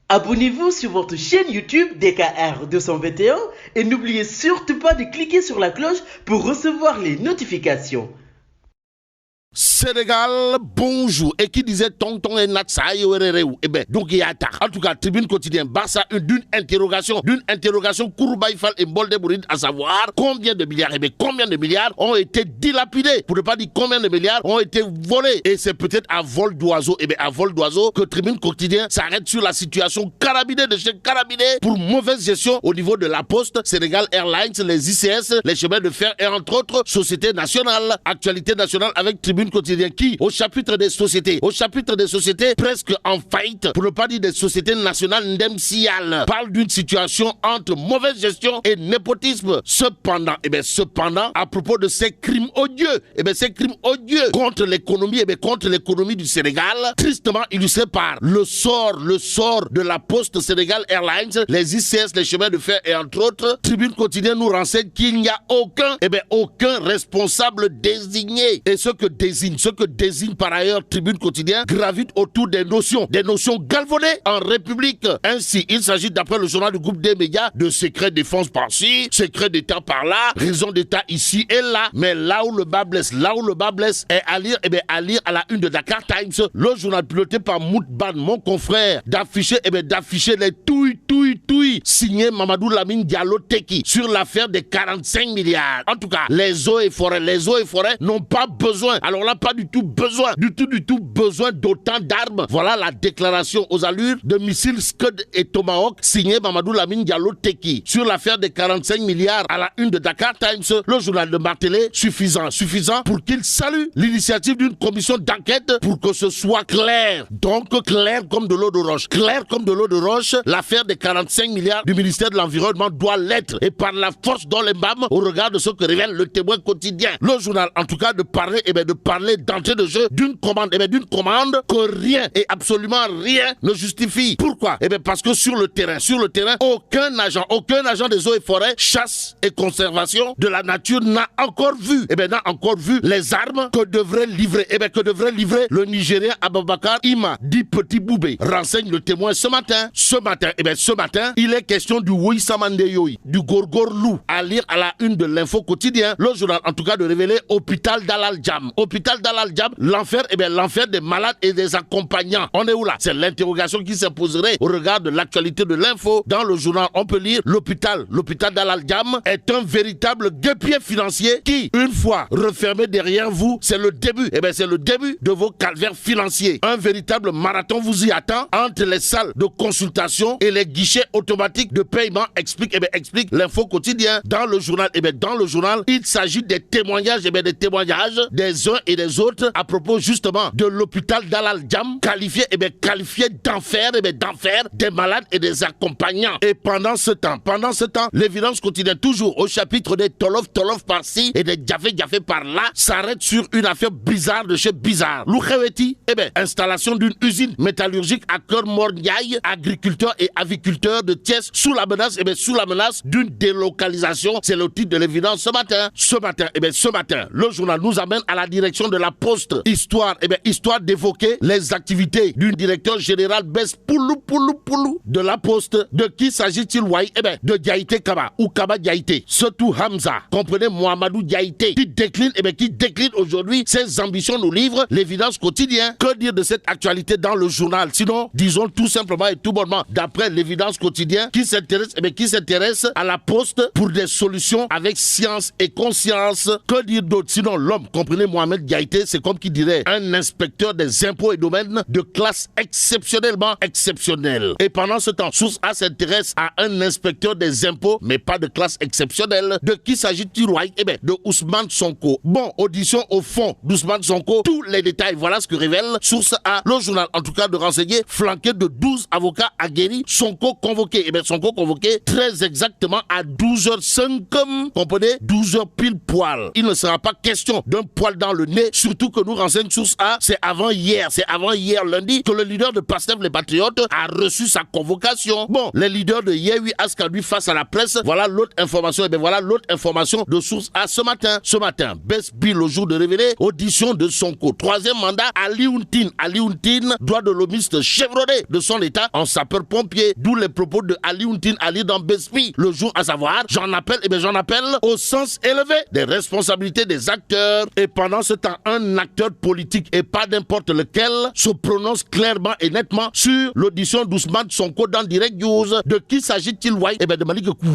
Abonnez-vous sur votre chaîne YouTube DKR 221 et n'oubliez surtout pas de cliquer sur la cloche pour recevoir les notifications. Sénégal, bonjour. Et qui disait tonton et natsaï eh ben, donc il y a attaque. En tout cas, tribune quotidienne, Barça, d'une interrogation, Kouroubaïfal et Mbolde Bouride, à savoir combien de milliards, eh bien, combien de milliards ont été dilapidés, pour ne pas dire combien de milliards ont été volés. Et c'est peut-être à vol d'oiseau, eh bien, à vol d'oiseau, que tribune quotidienne s'arrête sur la situation carabinée de chez Carabinés pour mauvaise gestion au niveau de la Poste, Sénégal Airlines, les ICS, les chemins de fer et entre autres sociétés nationales. Actualité nationale avec tribune quotidien qui, au chapitre des sociétés, presque en faillite, pour ne pas dire des sociétés nationales ndemsiales, parle d'une situation entre mauvaise gestion et népotisme. Cependant, à propos de ces crimes odieux, contre l'économie du Sénégal, tristement illustré par le sort de la Poste Sénégal Airlines, les ICS, les chemins de fer et entre autres, tribune quotidienne nous renseigne qu'il n'y a aucun responsable désigné. Et ce que désigne par ailleurs tribune quotidien gravite autour des notions galvaudées en République. Ainsi, il s'agit d'après le journal du groupe des médias de secret défense par-ci, secret d'état par-là, raison d'état ici et là. Mais là où le bas blesse est à lire, à la une de Dakar Times, le journal piloté par Moutban, mon confrère, d'afficher les touilles signé Mamadou Lamine Diallo Teki sur l'affaire des 45 milliards. En tout cas, les eaux et forêts n'ont pas besoin. Alors là, pas du tout besoin d'autant d'armes. Voilà la déclaration aux allures de missiles Scud et Tomahawk signé Mamadou Lamine Diallo Teki sur l'affaire des 45 milliards à la une de Dakar Times. Le journal de Martelé, suffisant pour qu'il salue l'initiative d'une commission d'enquête pour que ce soit clair. Donc clair comme de l'eau de roche. L'affaire des 45 milliards du ministère de l'Environnement doit l'être et par la force dans les mâmes au regard de ce que révèle le Témoin quotidien. Le journal en tout cas de parler d'entrée de jeu d'une commande que rien et absolument rien ne justifie. Pourquoi? Parce que sur le terrain, aucun agent des eaux et forêts, chasse et conservation de la nature n'a encore vu les armes que devrait livrer le Nigérien Ababakar Ima, dit Petit Boubé. Renseigne le Témoin ce matin, il est question du Woïsamandeyoï, du Gorgorlou, à lire à la une de l'info quotidien. Le journal en tout cas de révéler hôpital d'Al Jam, l'enfer des malades et des accompagnants. On est où là? C'est l'interrogation qui s'imposerait au regard de l'actualité de l'info. Dans le journal, on peut lire l'hôpital d'Al Jam est un véritable guêpier financier qui, une fois refermé derrière vous, c'est le début de vos calvaires financiers. Un véritable marathon vous y attend entre les salles de consultation et les guichets automatiques de paiement, explique l'info quotidien. Dans le journal, il s'agit des témoignages des uns et des autres à propos justement de l'hôpital d'Al Jam, qualifié d'enfer des malades et des accompagnants. Et pendant ce temps, l'évidence quotidienne, toujours au chapitre des tolof par-ci et des diafé par-là, s'arrête sur une affaire bizarre de chez bizarre. Loukheweti, installation d'une usine métallurgique à Kër-Mor-Ndiaye, agriculteurs et aviculteurs de Thiès sous la menace d'une délocalisation. C'est le titre de l'évidence ce matin. Ce matin, le journal nous amène à la direction de la Poste. Histoire d'évoquer les activités du directeur général Bess Poulou de la Poste. De qui s'agit-il, de Diaïté Kaba ou Kaba Diaïté. Surtout Hamza, comprenez Mohamedou Diaïté, qui décline aujourd'hui ses ambitions, nous livre l'évidence quotidien. Que dire de cette actualité dans le journal? Sinon, disons tout simplement et tout bonnement, d'après l'évidence quotidien, qui s'intéresse à la Poste pour des solutions avec science et conscience. Que dire d'autre? Sinon, l'homme, comprenez Mohamed Diaïté, c'est comme qui dirait un inspecteur des impôts et domaines de classe exceptionnellement exceptionnelle. Et pendant ce temps, Source A s'intéresse à un inspecteur des impôts, mais pas de classe exceptionnelle. De qui s'agit-il? De Ousmane Sonko. Bon, audition au fond d'Ousmane Sonko, tous les détails, voilà ce que révèle Source A, le journal en tout cas de renseigner, flanqué de 12 avocats aguerris. Sonko convoqué bien, Sonko convoqué très exactement à 12h05, comprenez, 12h pile poil. Il ne sera pas question d'un poil dans le nez, surtout que nous renseigne source A, c'est avant hier lundi que le leader de PASTEF les Patriotes a reçu sa convocation. Bon, les leaders de Yewwi Askan Wi face à la presse, voilà l'autre information, et bien voilà l'autre information de source A ce matin. Ce matin, Best Bill au jour de révéler, audition de Sonko. Troisième mandat, Alioune Tine, droit de l'homiste chevronné de son état en sapeur-pompier, d'où les propos de Alioune Tine à lire dans Best Bill le jour, à savoir, j'en appelle au sens élevé des responsabilités des acteurs. Et pendant ce temps, un acteur politique, et pas n'importe lequel, se prononce clairement et nettement sur l'audition d'Ousmane Sonko dans Direct News. De qui s'agit-il, ouais? Eh bien, de Malick Gakou.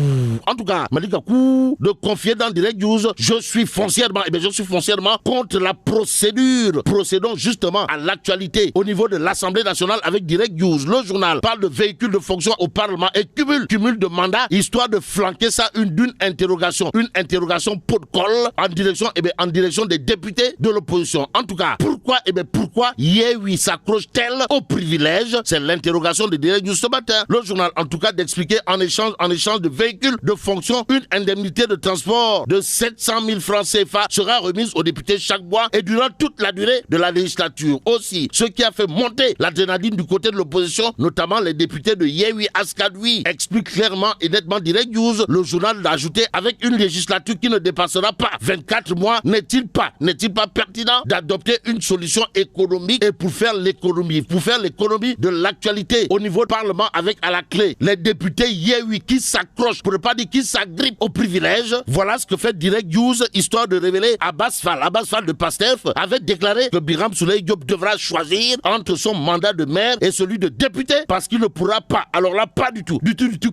En tout cas, Malick Gakou de confier dans Direct News, je suis foncièrement contre la procédure. Procédons justement à l'actualité au niveau de l'Assemblée nationale avec Direct News. Le journal parle de véhicules de fonction au Parlement et cumul de mandats, histoire de flanquer ça d'une interrogation pot de colle en direction des députés de l'opposition. En tout cas, pourquoi Yewwi s'accroche-t-elle au privilège? C'est l'interrogation de Direct News ce matin. Le journal, en tout cas, d'expliquer en échange de véhicules de fonction, une indemnité de transport de 700 000 francs CFA sera remise aux députés chaque mois et durant toute la durée de la législature. Aussi, ce qui a fait monter l'adrénaline du côté de l'opposition, notamment les députés de Yewwi Askan Wi, explique clairement et nettement Direct News. Le journal l'a ajouté, avec une législature qui ne dépassera pas 24 mois, n'est-il pas pertinent d'adopter une solution économique et pour faire l'économie de l'actualité au niveau du Parlement avec à la clé les députés Yewwi qui s'accrochent, pour ne pas dire qui s'agrippent au privilège. Voilà ce que fait Direct News, histoire de révéler Abbas Fall de PASTEF avait déclaré que Birame Souleye Diop devra choisir entre son mandat de maire et celui de député parce qu'il ne pourra pas, alors là pas du tout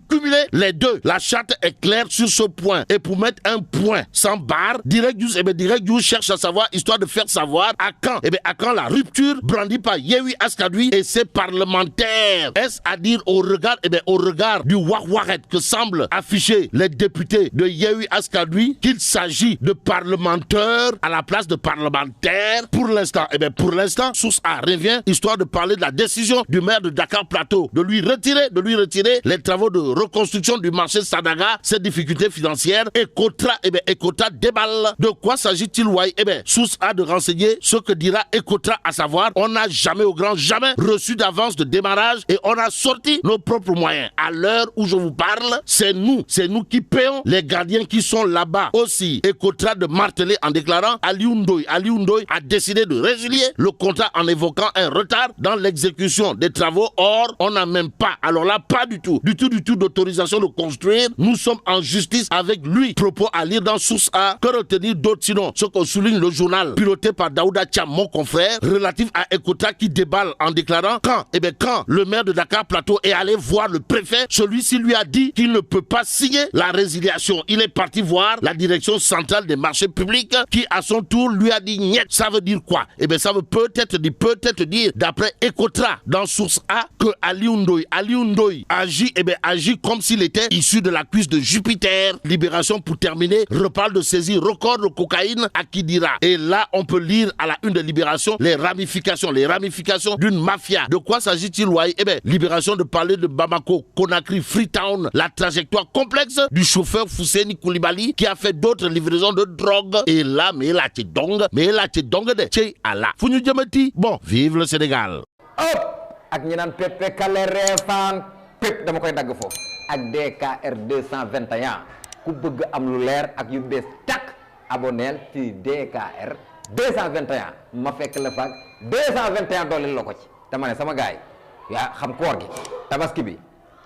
cumuler les deux. La charte est claire sur ce point. Et pour mettre un point sans barre, Direct News cherche à savoir, histoire de faire savoir à quand la rupture brandie par Yewwi Askan Wi et ses parlementaires. Est-ce à dire au regard du wah-wahet que semblent afficher les députés de Yewwi Askan Wi qu'il s'agit de parlementaires à la place de parlementaires? Pour l'instant, source A revient, histoire de parler de la décision du maire de Dakar Plateau de lui retirer les travaux de reconstruction du marché Sadaga, ses difficultés financières. Ecotra déballe. De quoi s'agit-il, ouais? Source A de renseigner ce que dira Ecotra, à savoir, on n'a jamais reçu d'avance de démarrage et on a sorti nos propres moyens. À l'heure où je vous parle, c'est nous qui payons les gardiens qui sont là-bas. Aussi, Ecotra de marteler en déclarant Alioune Ndoye a décidé de résilier le contrat en évoquant un retard dans l'exécution des travaux. Or, on n'a même pas, alors là, pas du tout d'autorisation de construire. Nous sommes en justice avec lui. Propos à lire dans Source A. Que retenir d'autre sinon ce qu'on souligne le journal piloté par Daouda Thiam, mon confrère, relatif à Ecotra qui déballe en déclarant quand le maire de Dakar Plateau est allé voir le préfet, celui-ci lui a dit qu'il ne peut pas signer la résiliation. Il est parti voir la direction centrale des marchés publics qui à son tour lui a dit niet. Ça veut dire quoi? Ça veut peut-être dire d'après Ecotra dans Source A que Alioune Ndoye agit comme s'il était issu de la cuisse de Jupiter. Libération pour terminer reparle de saisie record de cocaïne à Kidira. Et là on peut lire à la une de Libération les ramifications d'une mafia. De quoi s'agit-il, ouais? Libération de parler de Bamako, Conakry, Freetown, la trajectoire complexe du chauffeur Fousséni Koulibaly qui a fait d'autres livraisons de drogue. Et là, mais là tu dong de tchei ala. Founou Djamati, bon, vive le Sénégal. Hop! Ak ñi naan Pepe Kale Refane Pep dama koy dagg foofu ak DKR 221 ku bëgg am lu leer ak yu bees tak abonneel ci DKR 221 ma fekk la faak 221 dooleel la ko ci dama ne sama gaay yaa xam koor gi tabaski bi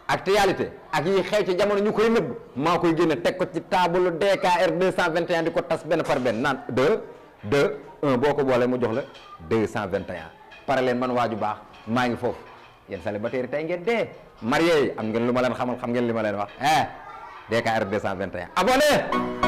actualité ak yi xew ci jamono ñu koy nëbb maa koy génne teg ko ci table DKR 221 di ko tas benn par benn naan 1 boo ko boolee mu jox la 221 pare leen man waaju baax maa ngi foofu yéen célibataire tey ngeen dee marié yi am ngeen lu ma leen xamal xam ngeen li ma leen wax DKR 221 abonné